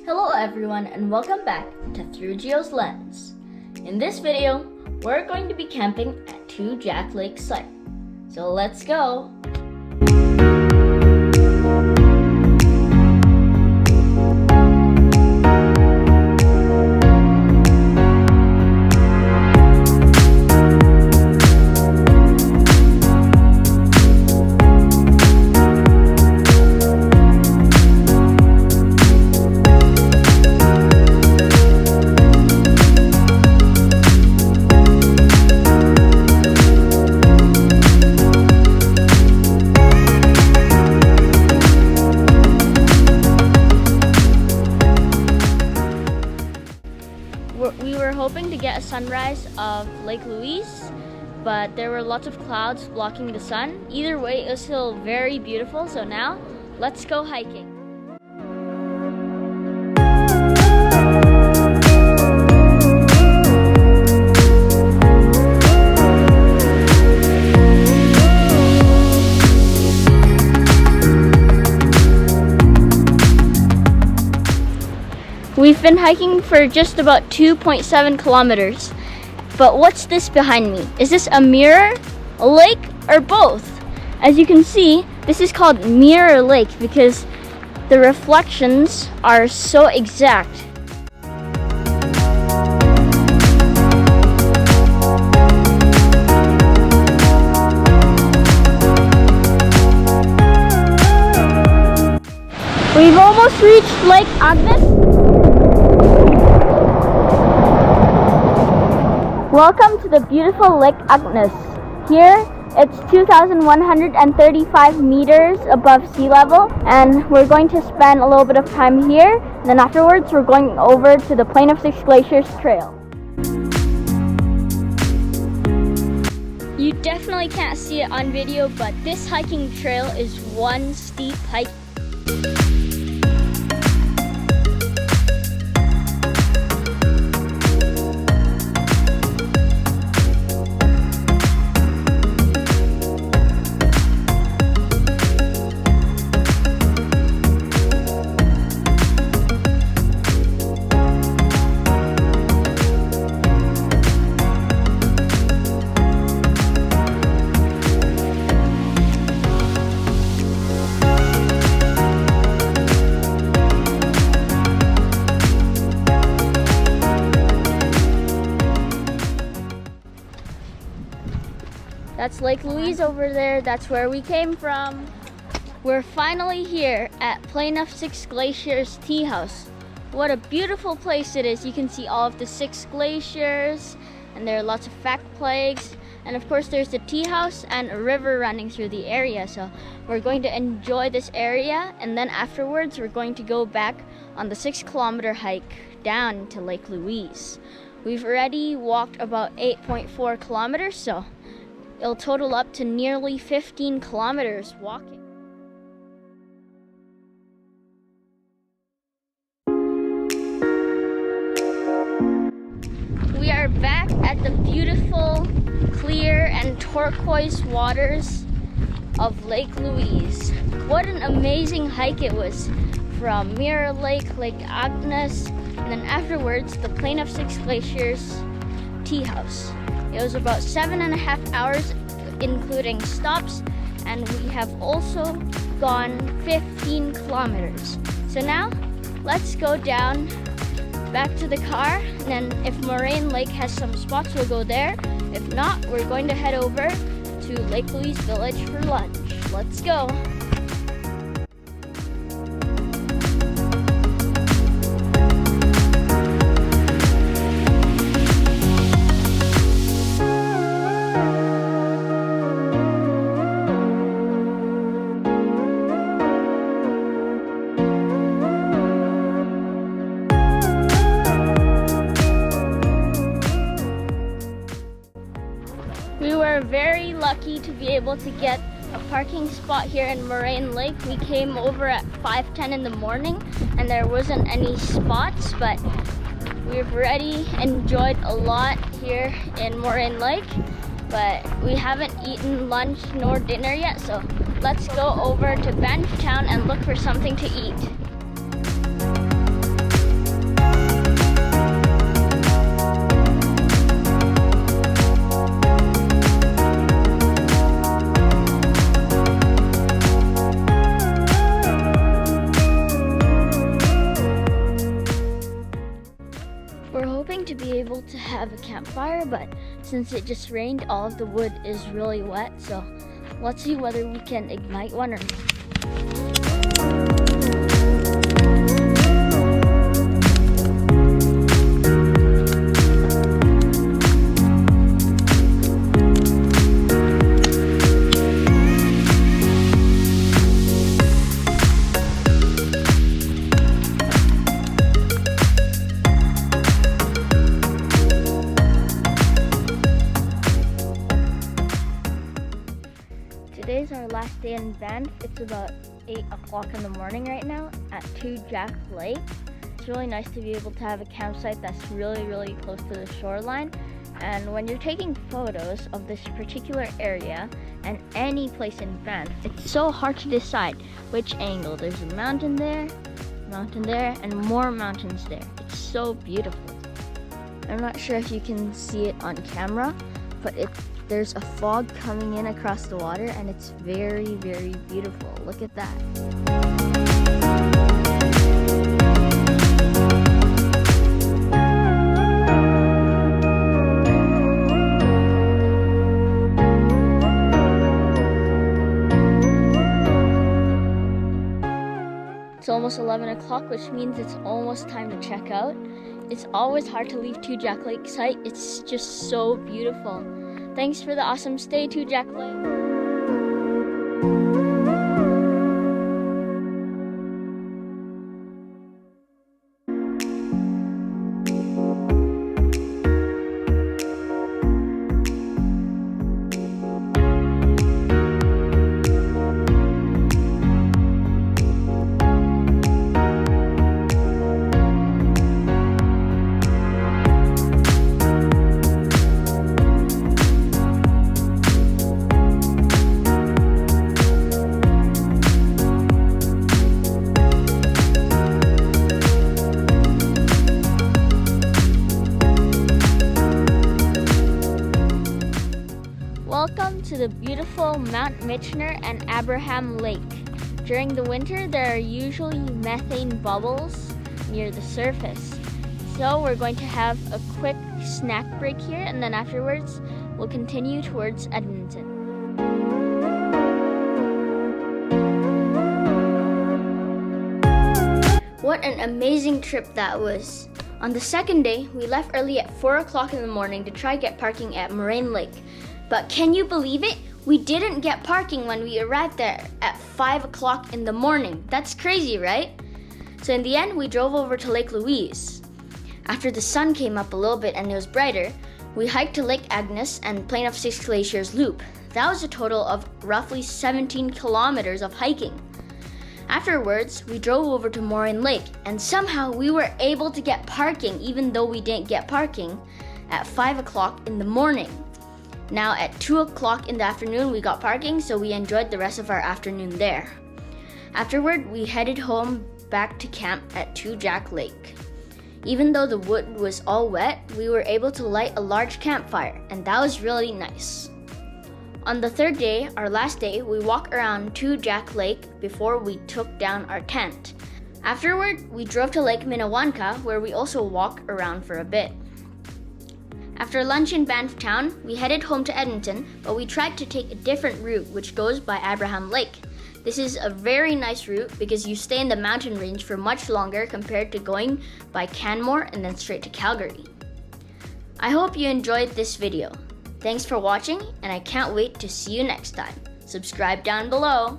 Hello everyone and welcome back to Through Geo's Lens. In this video, we're going to be camping at 2 Jack Lake site. So let's go! We were hoping to get a sunrise of Lake Louise, but there were lots of clouds blocking the sun. Either way, it was still very beautiful, so now let's go hiking. We've been hiking for just about 2.7 kilometers. But what's this behind me? Is this a mirror, a lake, or both? As you can see, this is called Mirror Lake because the reflections are so exact. We've almost reached Lake Agnes. Welcome to the beautiful Lake Agnes. Here, it's 2,135 meters above sea level, and we're going to spend a little bit of time here. And then afterwards, we're going over to the Plain of Six Glaciers Trail. You definitely can't see it on video, but this hiking trail is one steep hike. That's Lake Louise over there. That's where we came from. We're finally here at Plain of Six Glaciers Tea House. What a beautiful place it is. You can see all of the 6 glaciers, and there are lots of fact plagues. And of course there's the tea house and a river running through the area. So we're going to enjoy this area, and then afterwards we're going to go back on the 6-kilometer hike down to Lake Louise. We've already walked about 8.4 kilometers, so it'll total up to nearly 15 kilometers walking. We are back at the beautiful, clear, and turquoise waters of Lake Louise. What an amazing hike it was, from Mirror Lake, Lake Agnes, and then afterwards the Plain of Six Glaciers Tea House. It was about 7.5 hours, including stops, and we have also gone 15 kilometers. So now, let's go down back to the car, and then if Moraine Lake has some spots, we'll go there. If not, we're going to head over to Lake Louise Village for lunch. Let's go. We were very lucky to be able to get a parking spot here in Moraine Lake. We came over at 5:10 in the morning and there wasn't any spots, but we've already enjoyed a lot here in Moraine Lake. But we haven't eaten lunch nor dinner yet, so let's go over to Banff town and look for something to eat. to be able to have a campfire, but since it just rained, all of the wood is really wet, so let's see whether we can ignite one or not. Today's our last day in Banff. It's about 8 o'clock in the morning right now at 2 Jack Lake. It's really nice to be able to have a campsite that's really close to the shoreline. And when you're taking photos of this particular area and any place in Banff, it's so hard to decide which angle. There's a mountain there, and more mountains there. It's so beautiful. I'm not sure if you can see it on camera, but there's a fog coming in across the water, and it's very beautiful. Look at that. It's almost 11 o'clock, which means it's almost time to check out. It's always hard to leave 2 Jack Lake site. It's just so beautiful. Thanks for the awesome stay, 2 Jack Lake. Welcome to the beautiful Mount Michener and Abraham Lake. During the winter, there are usually methane bubbles near the surface. So we're going to have a quick snack break here, and then afterwards, we'll continue towards Edmonton. What an amazing trip that was. On the second day, we left early at 4 o'clock in the morning to try get parking at Moraine Lake. But can you believe it? We didn't get parking when we arrived there at 5 o'clock in the morning. That's crazy, right? So in the end, we drove over to Lake Louise. After the sun came up a little bit and it was brighter, we hiked to Lake Agnes and Plain of Six Glaciers Loop. That was a total of roughly 17 kilometers of hiking. Afterwards, we drove over to Moraine Lake, and somehow we were able to get parking even though we didn't get parking at 5 o'clock in the morning. Now at 2 o'clock in the afternoon, we got parking, so we enjoyed the rest of our afternoon there. Afterward, we headed home back to camp at 2 Jack Lake. Even though the wood was all wet, we were able to light a large campfire, and that was really nice. On the third day, our last day, we walked around 2 Jack Lake before we took down our tent. Afterward, we drove to Lake Minnewanka, where we also walked around for a bit. After lunch in Banff town, we headed home to Edmonton, but we tried to take a different route which goes by Abraham Lake. This is a very nice route because you stay in the mountain range for much longer compared to going by Canmore and then straight to Calgary. I hope you enjoyed this video. Thanks for watching, and I can't wait to see you next time. Subscribe down below.